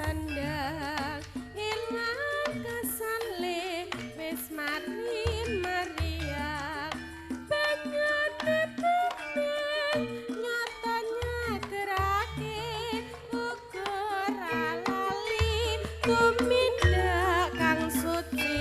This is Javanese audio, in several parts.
sandang ilang kesale wis mari mariak banyune penting nyatanya gerake ukur lali tumindak kang suci.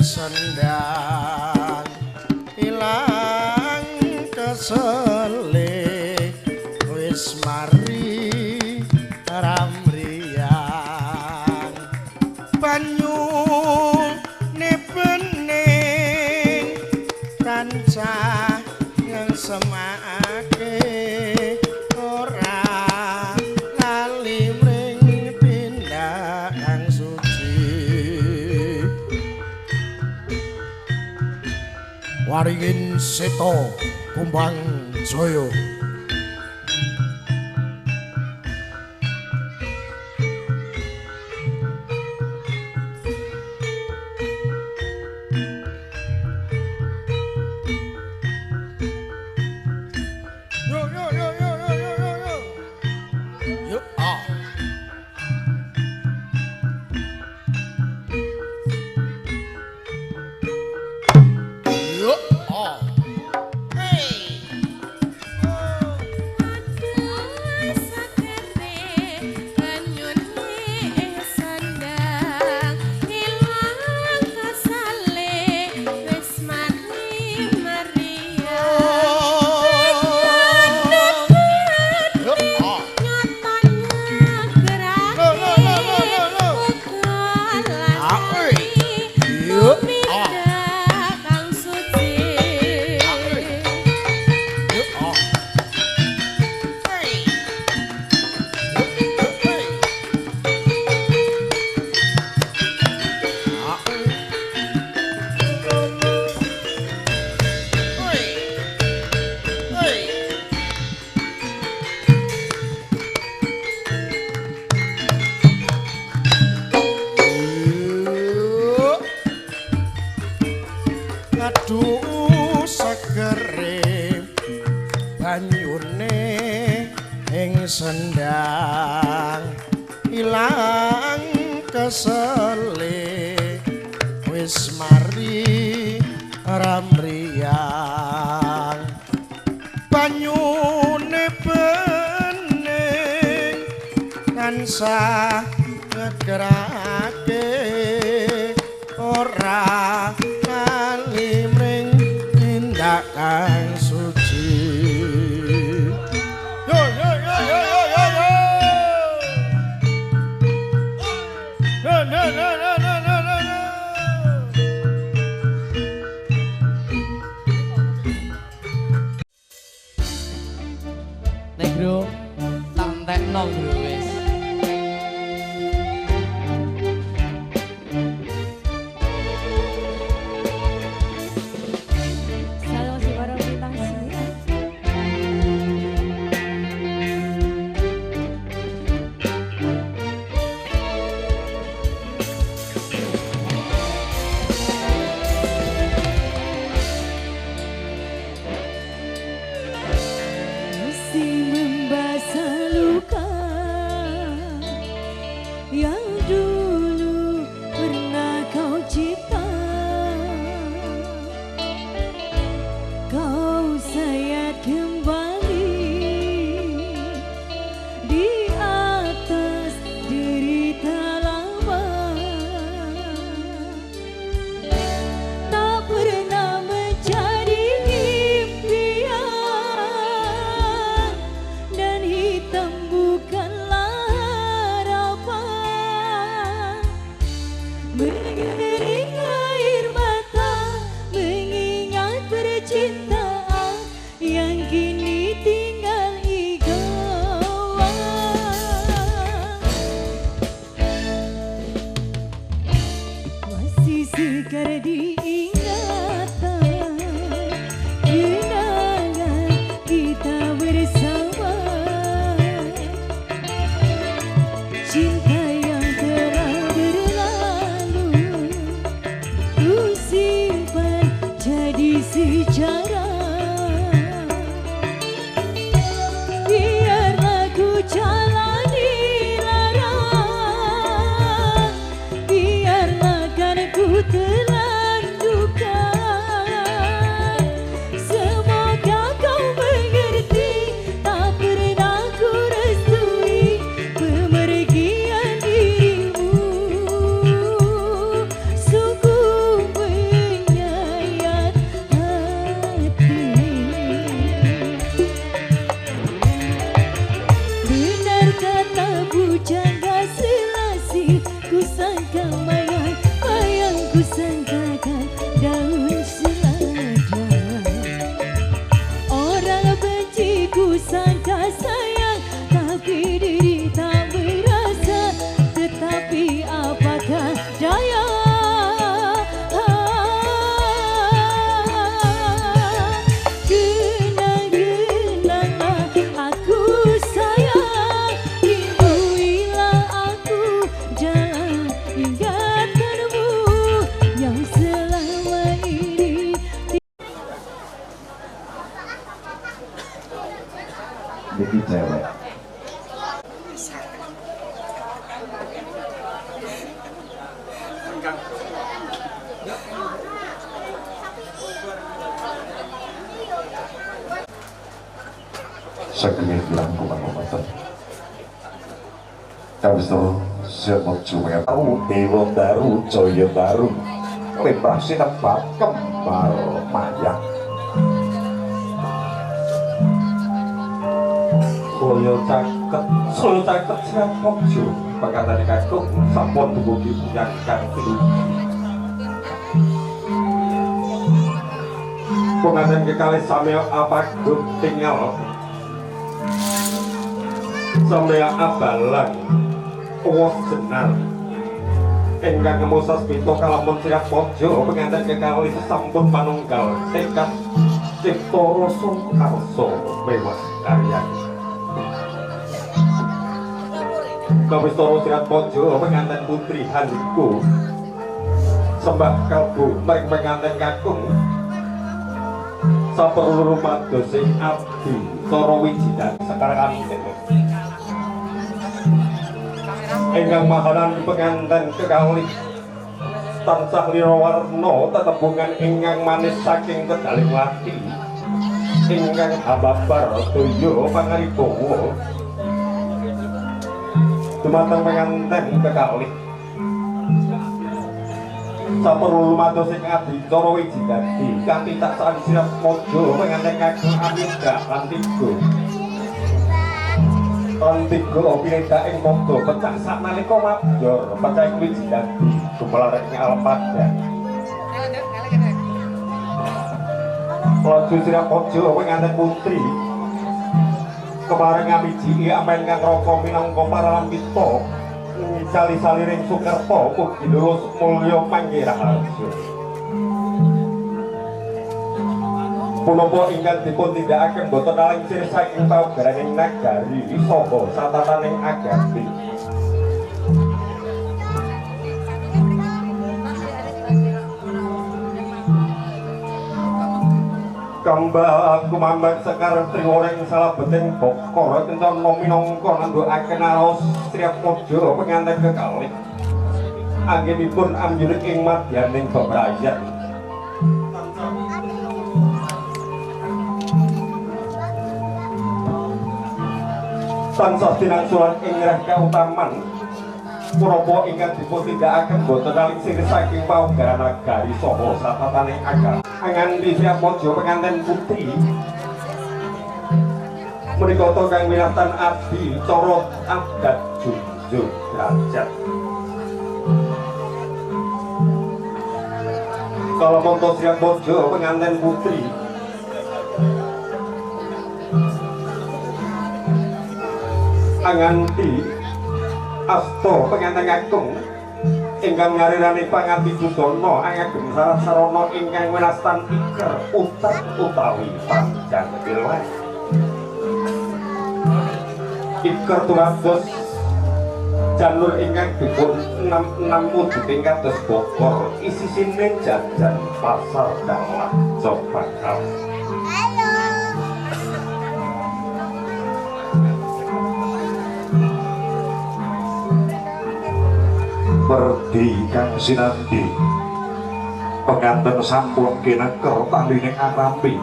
Sandang ilang kesele wis mari ramriang banyu ne bening tancah ngesemake ora lali mring tindak kang waringin seto kumbang joyo yo yo yo yo yo yo yo yo yo ah yo ah hey oh banyune ing sendang ilang kesele wis mari ramriyang banyune bening tansah ngegerake ora kalimring tindakan suci yo yo yo yo yo yo yo no no no no no no no nek bro tak entekno bro wis Niki cewek. Segini bilang bukan obat. Kami tahu siapa cuma tahu Dewa Daru, Joyo Daru, Lepasin apa kembar mayang. Soyo caket siapa jo, pakatan kakung sampun tubuhi punyang kanti. Pengantin kekali sambil apa tinggal, sambil abalan, wah senar. Engkang ngemusas pintu kalamun siap pojo, pengantin kekali sampun manunggal, tekad cipto rosong karso mewah karya. Kawistara sirat pojo pengantin putri Handiko sembah kalbu merek pengantin kakung saperlu rumados sing abdi cara wijinan sekarang dene ingkang mahalan penganten kekalih tansah lira warna tetembungan ingkang manis saking kedaling lati ingkang hababar toyo pangaribawa dumateng penganten kekalih saperlu mados sing adicara wijidadi kanthi taksaan sirah mojo penganten kagem amida lan tiga pindah ing modo pecah saknalika mabyor pecah ing wijidadi gumelarek alpada Laju sirah mojo penganten putri kemarin ngamiji amen kang raka minangka paralampita sali-saliring Sukerta ugi lurus mulya panggiraharja punapa ingkang dipun tindakaken boten alingsir saking paugeраning nagari saha satataning agami kembal kumambang sekar trigoreng salabeting bokor kencana minangka nandhukaken aos Sri Mojo penganten kekalih anggenipun amjuning ing madyaning bebrayan tansah tinangsulan ing reh kautaman punapa ingkang dipun tindakaken boten alingsir saking paugeran nagari saha satataning agami anganti Sri Mojo penganten putri menika kang winastan abdi cara adat junjung derajat kalau monto Sri Mojo penganten putri anganti asta penganten agung ingkang ngarirani panganti Dudana angagem sarana ingkang winastan iker utek utawi panjang dilweh iker tumados janur ingkang dipun enam wujuding kados bokor isisine jajan pasar dalah cokakal Merdi kang sinandi penganten sampun kineker talining arambi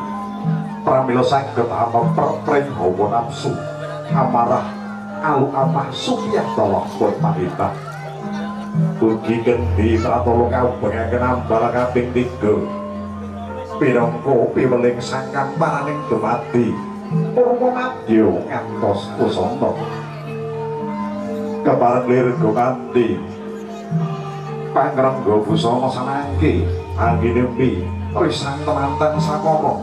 pramila saged amel perpring hawa nafsu amarah alu amah sukyatala pun mahita ugi gendi pratala kabengaken ambal kaping 3 pirangka piweling sangkang paraning dumadi purwa madya ngantos kusana kepareng lir gumanti pangrengga busana samangke anggenempi risang temanten sakara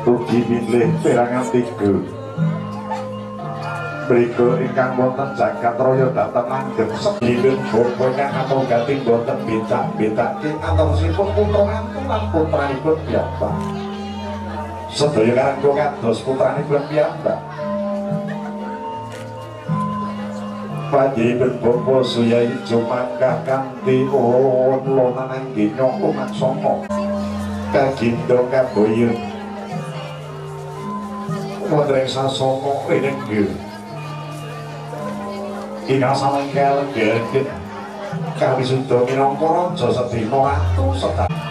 ugi milih perangan 3 mriko ingkang wonten jagat raya dhateng langgeng sedhilun bapa ingkang atau gating boten becak-becake antawisipun putra mantu lan putranipun piyambak sedaya karangga kados putranipun piyambak panjenengan bapa Suyai Jumangkah kanthi lonan angginya umaksana kagindo kaboyo wonten sasana rinengge ingkang samangkel geged kami suda minangka raja sedina ratu sedaya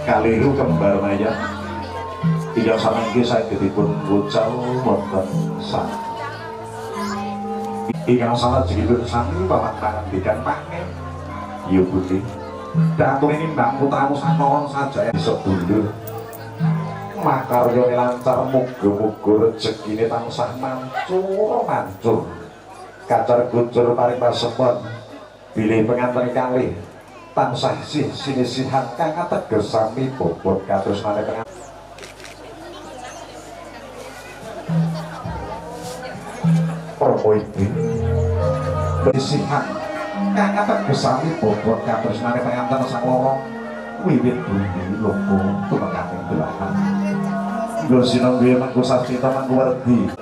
kaliru kembar mayat ingkang samangke sagedipun wucal wonten sang ingkang salajengipun sami bapak pangandikan pangen ya Budi datur ini mbak putramu sanoron saja bisa bundur makaryane lancar muga-muga rezekine tansah mancur kacar kucur paring pasepon bilih penganten kalih tansah sinisihan kang ateges sami bobot kados maneh penganten Promo iki sinisihan kang ateges sami bobot kados maneh penganten sang loro wiwit bumi loko tumekating belahan Monggo sinambi mangku sasita mangku werdi.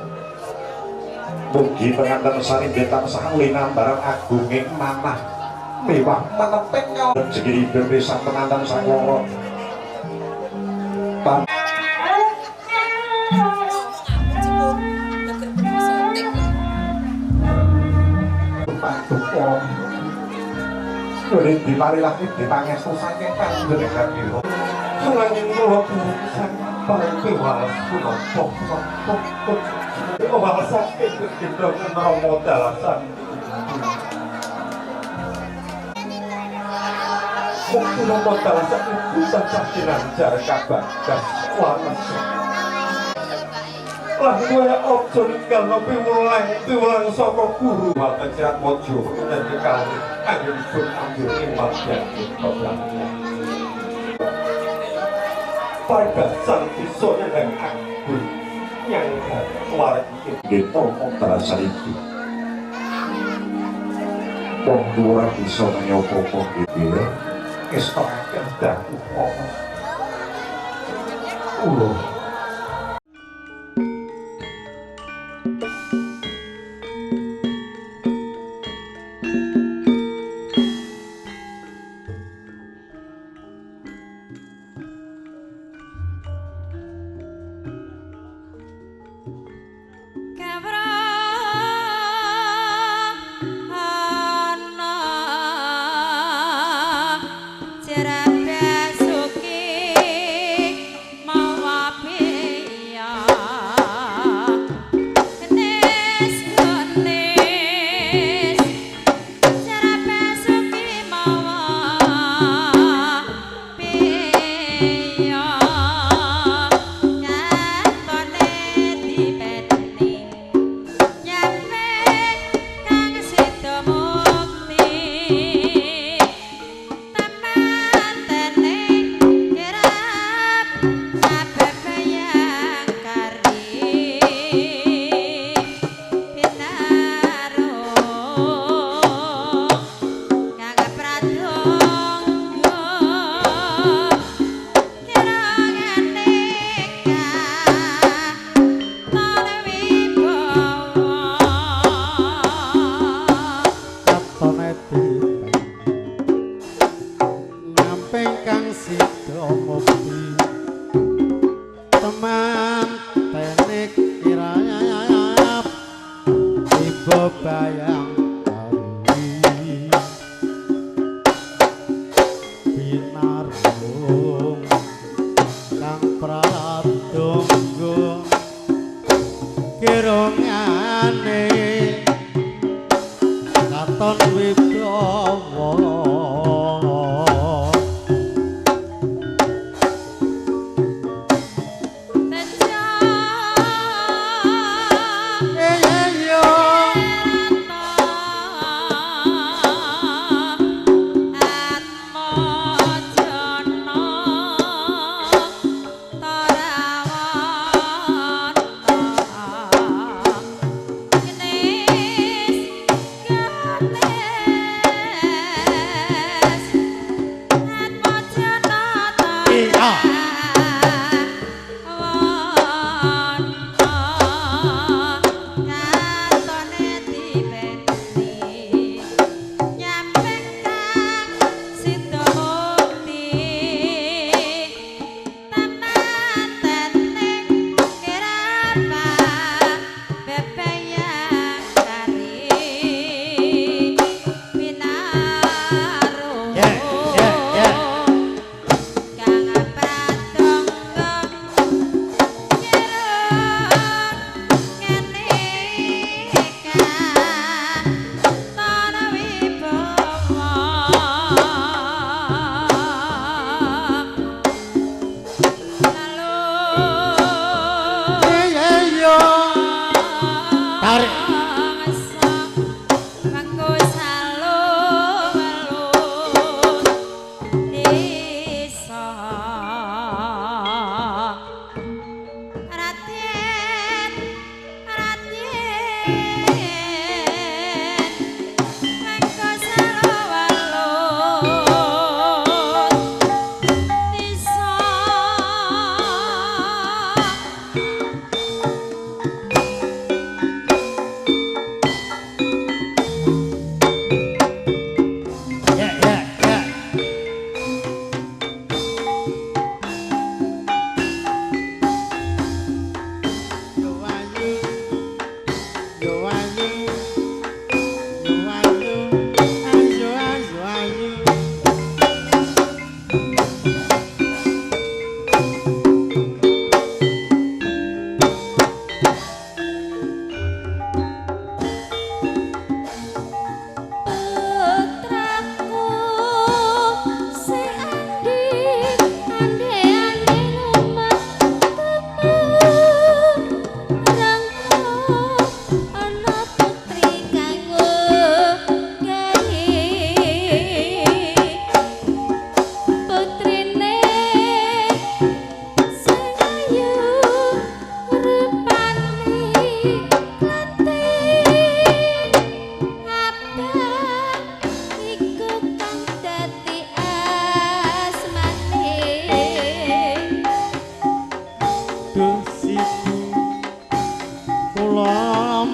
Mugi penganten sari betan sang linambaran agunging manah mewah menepeng rezeki bebesan penganten sang loro. Kulit dimarilah di pangestu saking panjenengan niku. Nanging kula pisan pangke walas kula pok. Walas saking kita menawa dalasan. Kula modal sak bisa sakiran jar kabar gas walas. Lah kowe ojo ninggalno piwulang saka guru Pancrat Mojo lan kali anggen pun ambil imbal jadi problem. Pagasan iso yang aku yang keluar gitu terasa itu. Wong luar iso nyopo gitu ya. Kestok kedah ulo.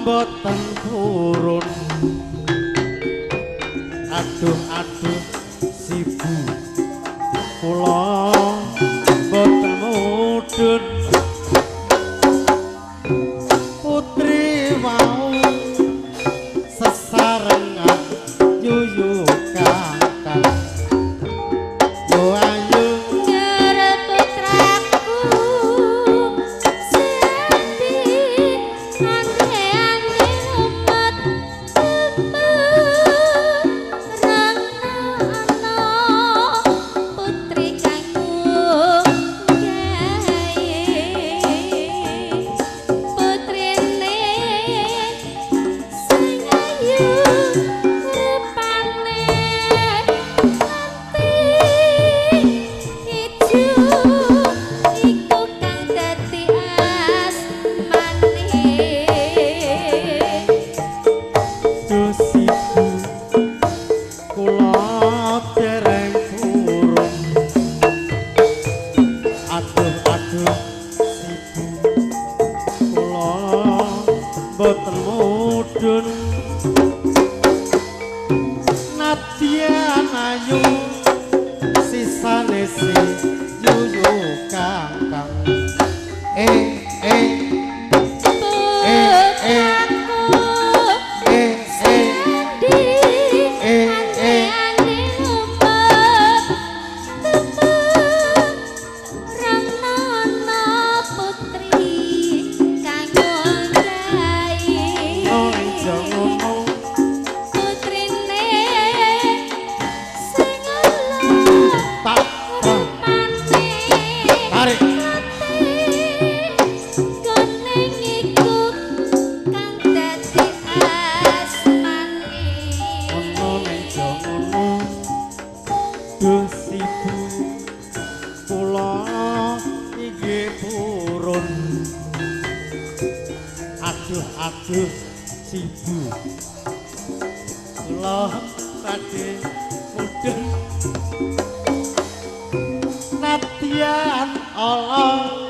mboten purun aduh sibu kula mboten mudhun putri wau sesarengan yuyu kakang yo ayu Ngarep putraku sendi ane-ane umat rana putri kanggo gaye putrine sing ayu rupane ijo iku kang dadi asmane dosiku kula dereng purun aduh sibu kula mboten mudhun nadyan ayu sisane si yuyu kakang tarik ono meja ngono dosibu kula inggih purun aduh sibu kula badhe mudhun nadyan Allah